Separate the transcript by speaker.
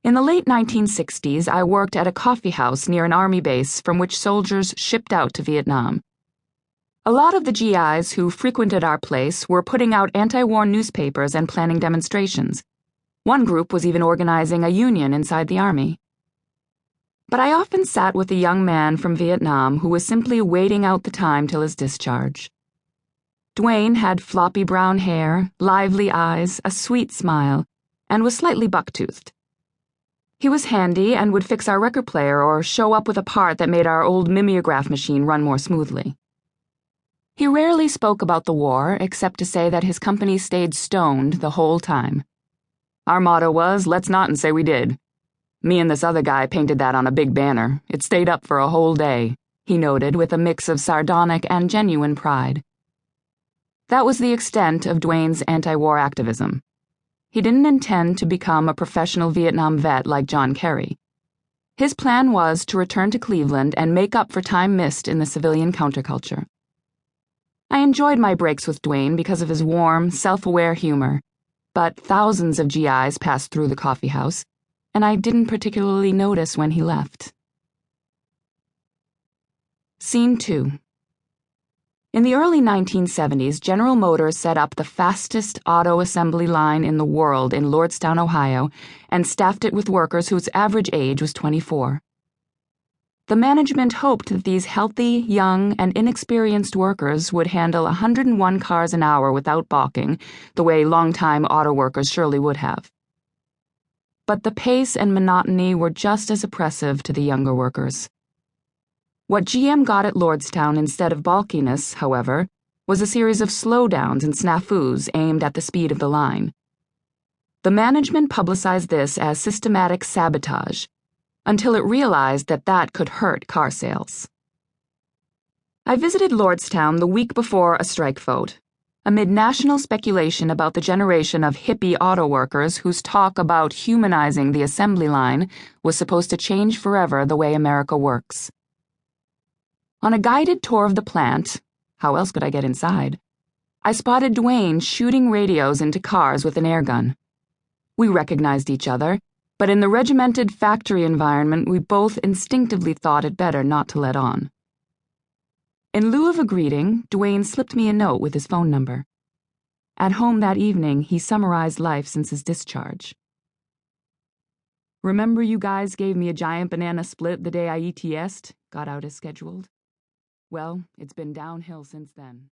Speaker 1: In the late 1960s, I worked at a coffee house near an army base from which soldiers shipped out to Vietnam. A lot of the GIs who frequented our place were putting out anti-war newspapers and planning demonstrations. One group was even organizing a union inside the army. But I often sat with a young man from Vietnam who was simply waiting out the time till his discharge. Dwayne had floppy brown hair, lively eyes, a sweet smile, and was slightly buck-toothed. He was handy and would fix our record player or show up with a part that made our old mimeograph machine run more smoothly. He rarely spoke about the war, except to say that his company stayed stoned the whole time. Our motto was, "Let's not and say we did." Me and this other guy painted that on a big banner. It stayed up for a whole day, he noted with a mix of sardonic and genuine pride. That was the extent of Dwayne's anti-war activism. He didn't intend to become a professional Vietnam vet like John Kerry. His plan was to return to Cleveland and make up for time missed in the civilian counterculture. I enjoyed my breaks with Dwayne because of his warm, self-aware humor, but thousands of GIs passed through the coffee house, and I didn't particularly notice when he left. Scene 2. In the early 1970s, General Motors set up the fastest auto assembly line in the world in Lordstown, Ohio, and staffed it with workers whose average age was 24. The management hoped that these healthy, young, and inexperienced workers would handle 101 cars an hour without balking, the way longtime auto workers surely would have. But the pace and monotony were just as oppressive to the younger workers. What GM got at Lordstown instead of balkiness, however, was a series of slowdowns and snafus aimed at the speed of the line. The management publicized this as systematic sabotage, until it realized that that could hurt car sales. I visited Lordstown the week before a strike vote, amid national speculation about the generation of hippie auto workers whose talk about humanizing the assembly line was supposed to change forever the way America works. On a guided tour of the plant, how else could I get inside, I spotted Dwayne shooting radios into cars with an airgun. We recognized each other, but in the regimented factory environment we both instinctively thought it better not to let on. In lieu of a greeting, Dwayne slipped me a note with his phone number. At home that evening, he summarized life since his discharge. "Remember you guys gave me a giant banana split the day I ETS'd, got out as scheduled? Well, it's been downhill since then."